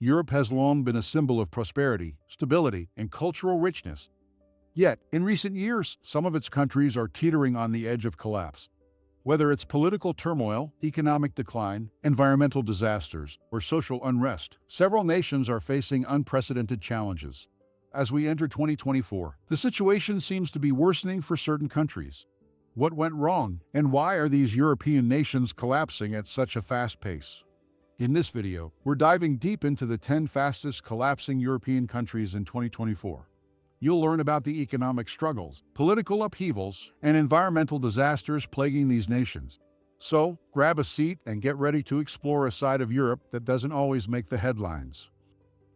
Europe has long been a symbol of prosperity, stability, and cultural richness. Yet, in recent years, some of its countries are teetering on the edge of collapse. Whether it's political turmoil, economic decline, environmental disasters, or social unrest, several nations are facing unprecedented challenges. As we enter 2024, the situation seems to be worsening for certain countries. What went wrong, and why are these European nations collapsing at such a fast pace? In this video, we're diving deep into the 10 fastest collapsing European countries in 2024. You'll learn about the economic struggles, political upheavals, and environmental disasters plaguing these nations. So, grab a seat and get ready to explore a side of Europe that doesn't always make the headlines.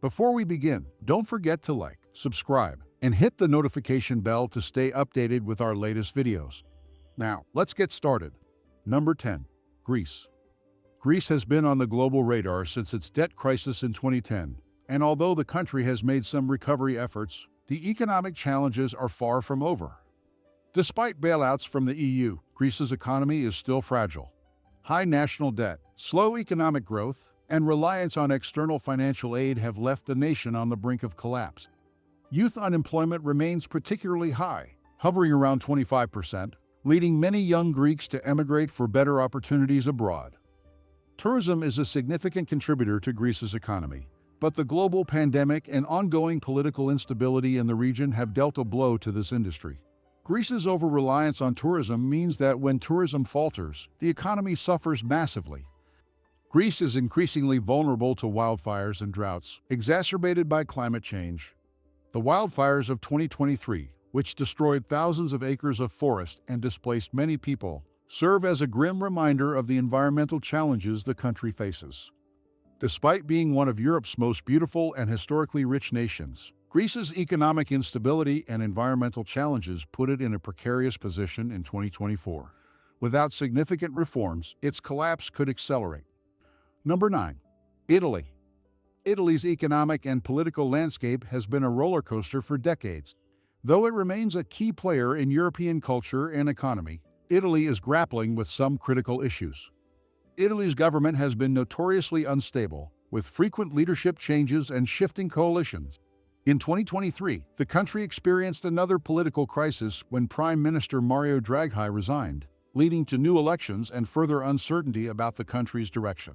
Before we begin, don't forget to like, subscribe, and hit the notification bell to stay updated with our latest videos. Now, let's get started. Number 10. Greece. Greece has been on the global radar since its debt crisis in 2010, and although the country has made some recovery efforts, the economic challenges are far from over. Despite bailouts from the EU, Greece's economy is still fragile. High national debt, slow economic growth, and reliance on external financial aid have left the nation on the brink of collapse. Youth unemployment remains particularly high, hovering around 25%, leading many young Greeks to emigrate for better opportunities abroad. Tourism is a significant contributor to Greece's economy, but the global pandemic and ongoing political instability in the region have dealt a blow to this industry. Greece's over-reliance on tourism means that when tourism falters, the economy suffers massively. Greece is increasingly vulnerable to wildfires and droughts, exacerbated by climate change. The wildfires of 2023, which destroyed thousands of acres of forest and displaced many people, serve as a grim reminder of the environmental challenges the country faces. Despite being one of Europe's most beautiful and historically rich nations, Greece's economic instability and environmental challenges put it in a precarious position in 2024. Without significant reforms, its collapse could accelerate. Number 9. Italy. Italy's economic and political landscape has been a roller coaster for decades. Though it remains a key player in European culture and economy, Italy is grappling with some critical issues. Italy's government has been notoriously unstable, with frequent leadership changes and shifting coalitions. In 2023, the country experienced another political crisis when Prime Minister Mario Draghi resigned, leading to new elections and further uncertainty about the country's direction.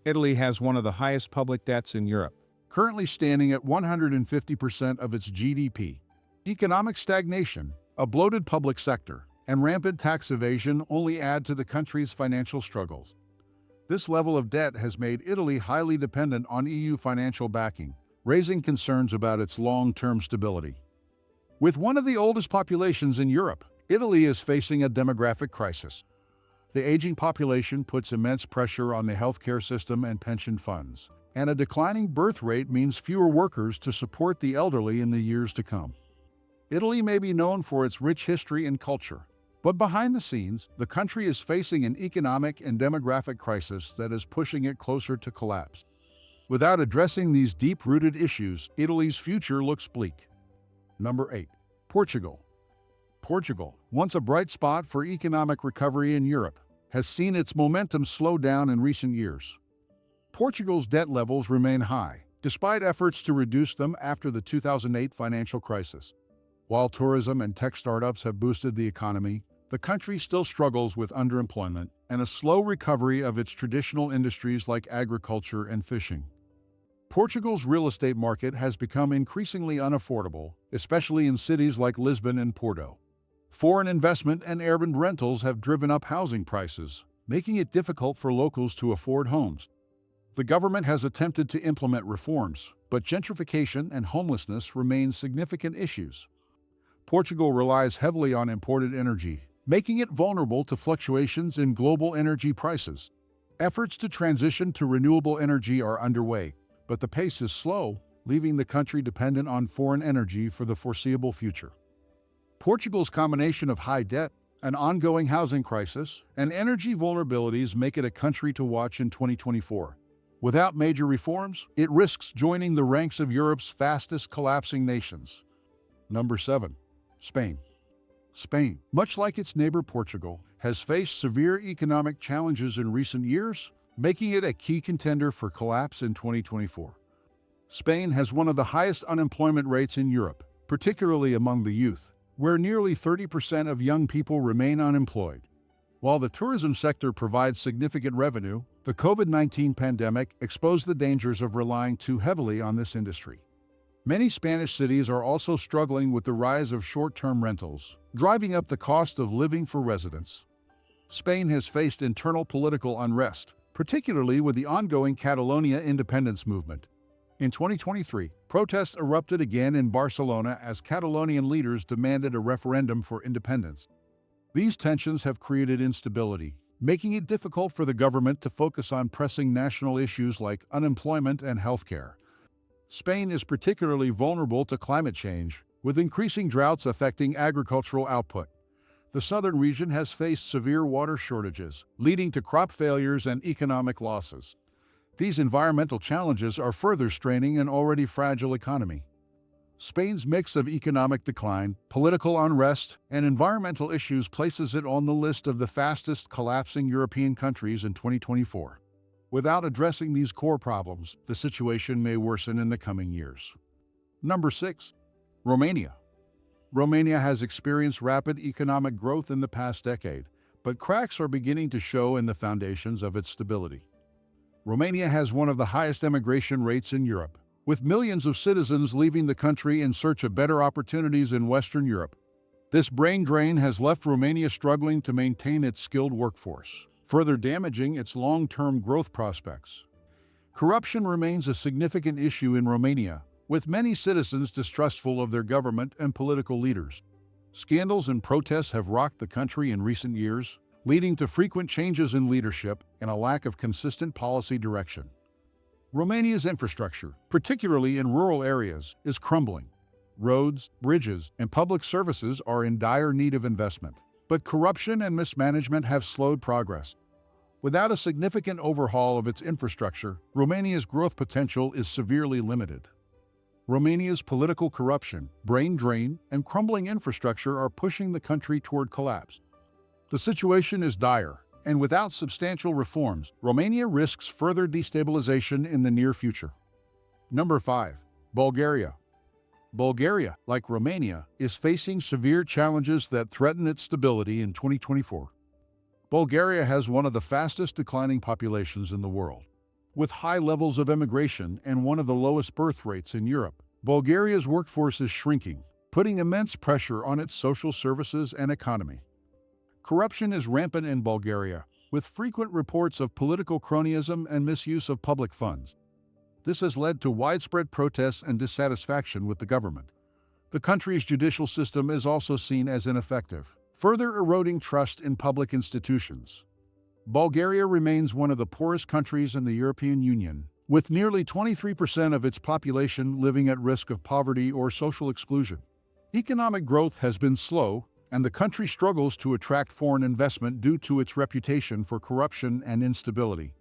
Italy has one of the highest public debts in Europe, Currently standing at 150% of its GDP. Economic stagnation, a bloated public sector, and rampant tax evasion only add to the country's financial struggles. This level of debt has made Italy highly dependent on EU financial backing, raising concerns about its long-term stability. With one of the oldest populations in Europe, Italy is facing a demographic crisis. The aging population puts immense pressure on the healthcare system and pension funds, and a declining birth rate means fewer workers to support the elderly in the years to come. Italy may be known for its rich history and culture, but behind the scenes, the country is facing an economic and demographic crisis that is pushing it closer to collapse. Without addressing these deep-rooted issues, Italy's future looks bleak. Number 8. Portugal. Portugal, once a bright spot for economic recovery in Europe, has seen its momentum slow down in recent years. Portugal's debt levels remain high, despite efforts to reduce them after the 2008 financial crisis. While tourism and tech startups have boosted the economy, the country still struggles with underemployment and a slow recovery of its traditional industries like agriculture and fishing. Portugal's real estate market has become increasingly unaffordable, especially in cities like Lisbon and Porto. Foreign investment and urban rentals have driven up housing prices, making it difficult for locals to afford homes. The government has attempted to implement reforms, but gentrification and homelessness remain significant issues. Portugal relies heavily on imported energy, making it vulnerable to fluctuations in global energy prices. Efforts to transition to renewable energy are underway, but the pace is slow, leaving the country dependent on foreign energy for the foreseeable future. Portugal's combination of high debt, an ongoing housing crisis, and energy vulnerabilities make it a country to watch in 2024. Without major reforms, it risks joining the ranks of Europe's fastest collapsing nations. Number 7. Spain. Spain, much like its neighbor Portugal, has faced severe economic challenges in recent years, making it a key contender for collapse in 2024. Spain has one of the highest unemployment rates in Europe, particularly among the youth, where nearly 30% of young people remain unemployed. While the tourism sector provides significant revenue, the COVID-19 pandemic exposed the dangers of relying too heavily on this industry. Many Spanish cities are also struggling with the rise of short-term rentals, driving up the cost of living for residents. Spain has faced internal political unrest, particularly with the ongoing Catalonia independence movement. In 2023, protests erupted again in Barcelona as Catalonian leaders demanded a referendum for independence. These tensions have created instability, making it difficult for the government to focus on pressing national issues like unemployment and healthcare. Spain is particularly vulnerable to climate change, with increasing droughts affecting agricultural output. The southern region has faced severe water shortages, leading to crop failures and economic losses. These environmental challenges are further straining an already fragile economy. Spain's mix of economic decline, political unrest, and environmental issues places it on the list of the fastest collapsing European countries in 2024. Without addressing these core problems, the situation may worsen in the coming years. Number 6. Romania. Romania has experienced rapid economic growth in the past decade, but cracks are beginning to show in the foundations of its stability. Romania has one of the highest immigration rates in Europe, with millions of citizens leaving the country in search of better opportunities in Western Europe. This brain drain has left Romania struggling to maintain its skilled workforce, further damaging its long-term growth prospects. Corruption remains a significant issue in Romania, with many citizens distrustful of their government and political leaders. Scandals and protests have rocked the country in recent years, leading to frequent changes in leadership and a lack of consistent policy direction. Romania's infrastructure, particularly in rural areas, is crumbling. Roads, bridges, and public services are in dire need of investment, but corruption and mismanagement have slowed progress. Without a significant overhaul of its infrastructure, Romania's growth potential is severely limited. Romania's political corruption, brain drain, and crumbling infrastructure are pushing the country toward collapse. The situation is dire, and without substantial reforms, Romania risks further destabilization in the near future. Number 5. Bulgaria. Bulgaria, like Romania, is facing severe challenges that threaten its stability in 2024. Bulgaria has one of the fastest declining populations in the world. With high levels of immigration and one of the lowest birth rates in Europe, Bulgaria's workforce is shrinking, putting immense pressure on its social services and economy. Corruption is rampant in Bulgaria, with frequent reports of political cronyism and misuse of public funds. This has led to widespread protests and dissatisfaction with the government. The country's judicial system is also seen as ineffective, further eroding trust in public institutions. Bulgaria remains one of the poorest countries in the European Union, with nearly 23% of its population living at risk of poverty or social exclusion. Economic growth has been slow, and the country struggles to attract foreign investment due to its reputation for corruption and instability.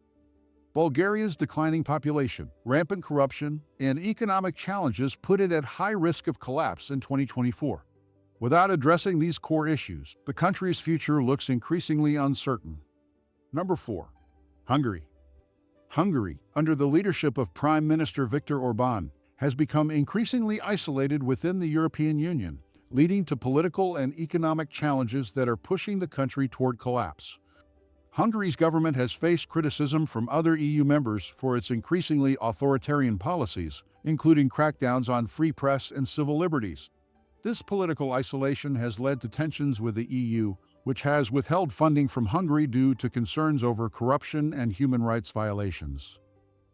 Bulgaria's declining population, rampant corruption, and economic challenges put it at high risk of collapse in 2024. Without addressing these core issues, the country's future looks increasingly uncertain. Number 4. Hungary. Hungary, under the leadership of Prime Minister Viktor Orbán, has become increasingly isolated within the European Union, leading to political and economic challenges that are pushing the country toward collapse. Hungary's government has faced criticism from other EU members for its increasingly authoritarian policies, including crackdowns on free press and civil liberties. This political isolation has led to tensions with the EU, which has withheld funding from Hungary due to concerns over corruption and human rights violations.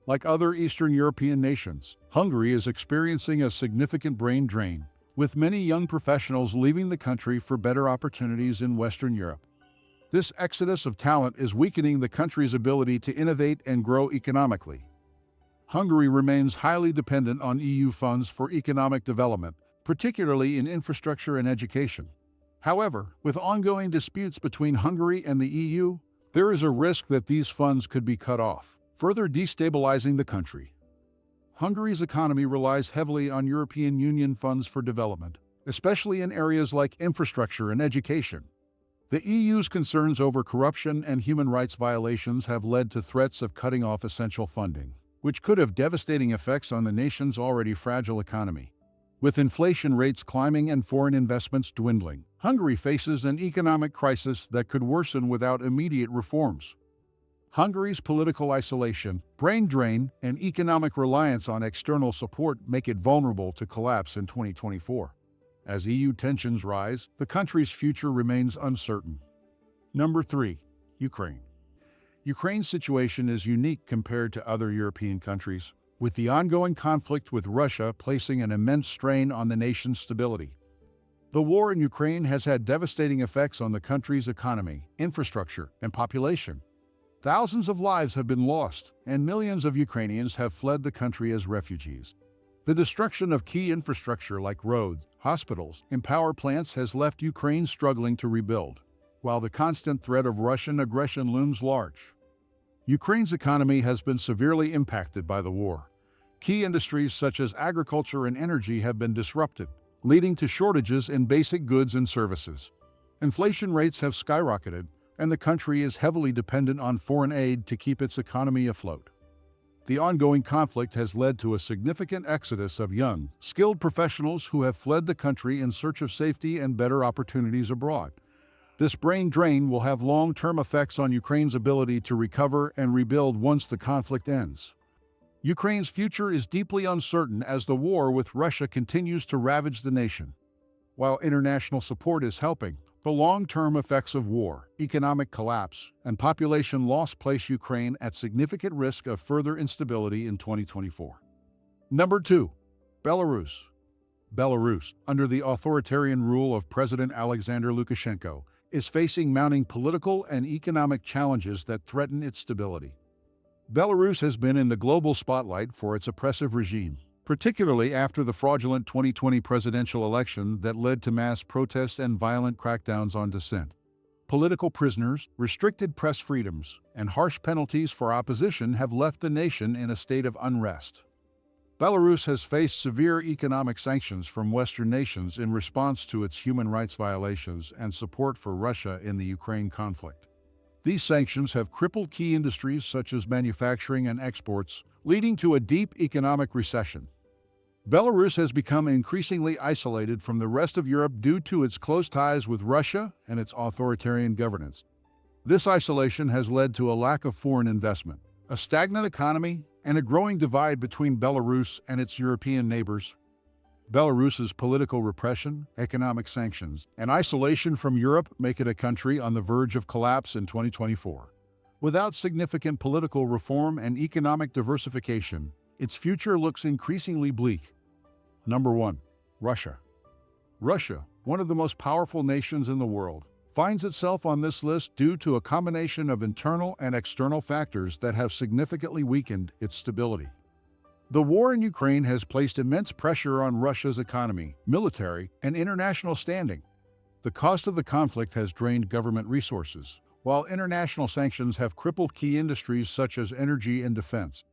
Like other Eastern European nations, Hungary is experiencing a significant brain drain, with many young professionals leaving the country for better opportunities in Western Europe. This exodus of talent is weakening the country's ability to innovate and grow economically. Hungary remains highly dependent on EU funds for economic development, particularly in infrastructure and education. However, with ongoing disputes between Hungary and the EU, there is a risk that these funds could be cut off, further destabilizing the country. Hungary's economy relies heavily on European Union funds for development, especially in areas like infrastructure and education. The EU's concerns over corruption and human rights violations have led to threats of cutting off essential funding. which could have devastating effects on the nation's already fragile economy. With inflation rates climbing and foreign investments dwindling, Hungary faces an economic crisis that could worsen without immediate reforms. Hungary's political isolation, brain drain, and economic reliance on external support make it vulnerable to collapse in 2024. As EU tensions rise, the country's future remains uncertain. Number 3. Ukraine. Ukraine's situation is unique compared to other European countries, with the ongoing conflict with Russia placing an immense strain on the nation's stability. The war in Ukraine has had devastating effects on the country's economy, infrastructure, and population. Thousands of lives have been lost, and millions of Ukrainians have fled the country as refugees. The destruction of key infrastructure like roads, hospitals, and power plants has left Ukraine struggling to rebuild, while the constant threat of Russian aggression looms large. Ukraine's economy has been severely impacted by the war. Key industries such as agriculture and energy have been disrupted, leading to shortages in basic goods and services. Inflation rates have skyrocketed, and the country is heavily dependent on foreign aid to keep its economy afloat. The ongoing conflict has led to a significant exodus of young, skilled professionals who have fled the country in search of safety and better opportunities abroad. This brain drain will have long-term effects on Ukraine's ability to recover and rebuild once the conflict ends. Ukraine's future is deeply uncertain as the war with Russia continues to ravage the nation. While international support is helping, the long-term effects of war, economic collapse, and population loss place Ukraine at significant risk of further instability in 2024. Number 2. Belarus. Belarus, under the authoritarian rule of President Alexander Lukashenko, is facing mounting political and economic challenges that threaten its stability. Belarus has been in the global spotlight for its oppressive regime, particularly after the fraudulent 2020 presidential election that led to mass protests and violent crackdowns on dissent. Political prisoners, restricted press freedoms, and harsh penalties for opposition have left the nation in a state of unrest. Belarus has faced severe economic sanctions from Western nations in response to its human rights violations and support for Russia in the Ukraine conflict. These sanctions have crippled key industries such as manufacturing and exports, leading to a deep economic recession. Belarus has become increasingly isolated from the rest of Europe due to its close ties with Russia and its authoritarian governance. This isolation has led to a lack of foreign investment, a stagnant economy, and a growing divide between Belarus and its European neighbors. Belarus's political repression, economic sanctions, and isolation from Europe make it a country on the verge of collapse in 2024. Without significant political reform and economic diversification, its future looks increasingly bleak. Number 1. Russia. Russia, one of the most powerful nations in the world, finds itself on this list due to a combination of internal and external factors that have significantly weakened its stability. The war in Ukraine has placed immense pressure on Russia's economy, military, and international standing. The cost of the conflict has drained government resources, while international sanctions have crippled key industries such as energy and defense.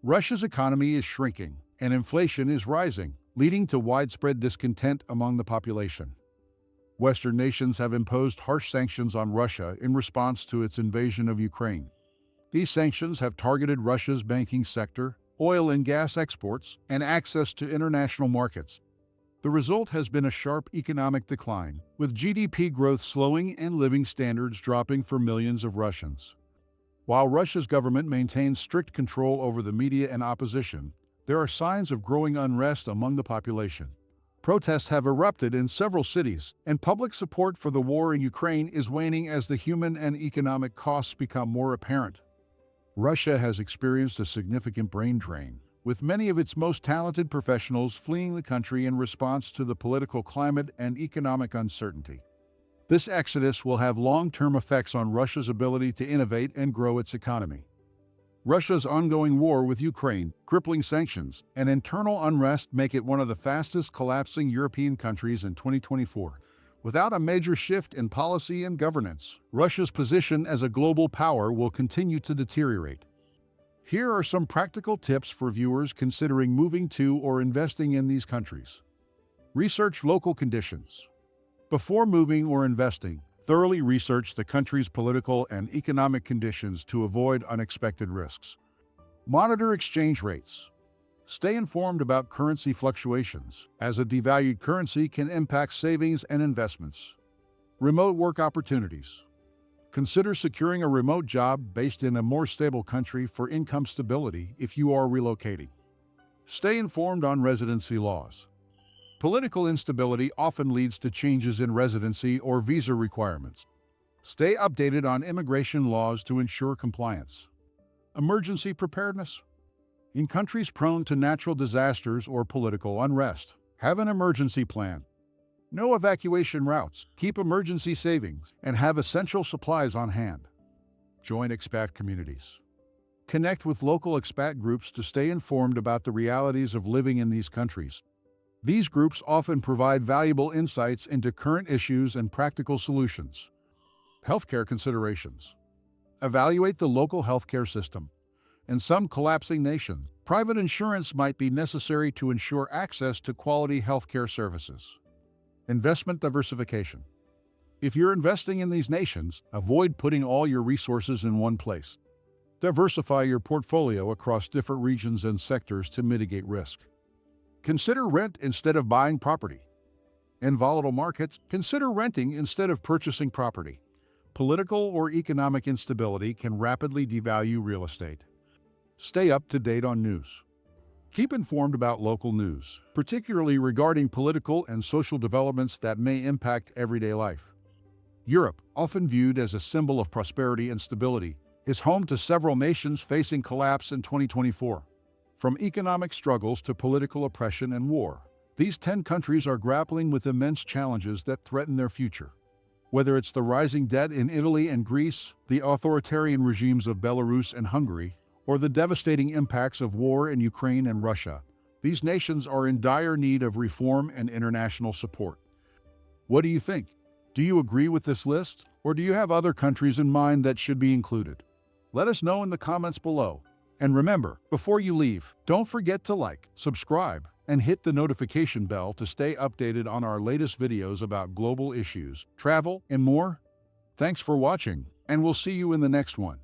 Russia's economy is shrinking, and inflation is rising, leading to widespread discontent among the population. Western nations have imposed harsh sanctions on Russia in response to its invasion of Ukraine. These sanctions have targeted Russia's banking sector, oil and gas exports, and access to international markets. The result has been a sharp economic decline, with GDP growth slowing and living standards dropping for millions of Russians. While Russia's government maintains strict control over the media and opposition, there are signs of growing unrest among the population. Protests have erupted in several cities, and public support for the war in Ukraine is waning as the human and economic costs become more apparent. Russia has experienced a significant brain drain, with many of its most talented professionals fleeing the country in response to the political climate and economic uncertainty. This exodus will have long-term effects on Russia's ability to innovate and grow its economy. Russia's ongoing war with Ukraine, crippling sanctions, and internal unrest make it one of the fastest collapsing European countries in 2024. Without a major shift in policy and governance, Russia's position as a global power will continue to deteriorate. Here are some practical tips for viewers considering moving to or investing in these countries. Research local conditions. Before moving or investing, thoroughly research the country's political and economic conditions to avoid unexpected risks. Monitor exchange rates. Stay informed about currency fluctuations, as a devalued currency can impact savings and investments. Remote work opportunities. Consider securing a remote job based in a more stable country for income stability if you are relocating. Stay informed on residency laws. Political instability often leads to changes in residency or visa requirements. Stay updated on immigration laws to ensure compliance. Emergency preparedness. In countries prone to natural disasters or political unrest, have an emergency plan. Know evacuation routes, keep emergency savings, and have essential supplies on hand. Join expat communities. Connect with local expat groups to stay informed about the realities of living in these countries. These groups often provide valuable insights into current issues and practical solutions. Healthcare considerations. Evaluate the local healthcare system. In some collapsing nations, private insurance might be necessary to ensure access to quality healthcare services. Investment diversification. If you're investing in these nations, avoid putting all your resources in one place. Diversify your portfolio across different regions and sectors to mitigate risk. Consider rent instead of buying property. In volatile markets, consider renting instead of purchasing property. Political or economic instability can rapidly devalue real estate. Stay up to date on news. Keep informed about local news, particularly regarding political and social developments that may impact everyday life. Europe, often viewed as a symbol of prosperity and stability, is home to several nations facing collapse in 2024. From economic struggles to political oppression and war, these 10 countries are grappling with immense challenges that threaten their future. Whether it's the rising debt in Italy and Greece, the authoritarian regimes of Belarus and Hungary, or the devastating impacts of war in Ukraine and Russia, these nations are in dire need of reform and international support. What do you think? Do you agree with this list, or do you have other countries in mind that should be included? Let us know in the comments below. And remember, before you leave, don't forget to like, subscribe, and hit the notification bell to stay updated on our latest videos about global issues, travel, and more. Thanks for watching, and we'll see you in the next one.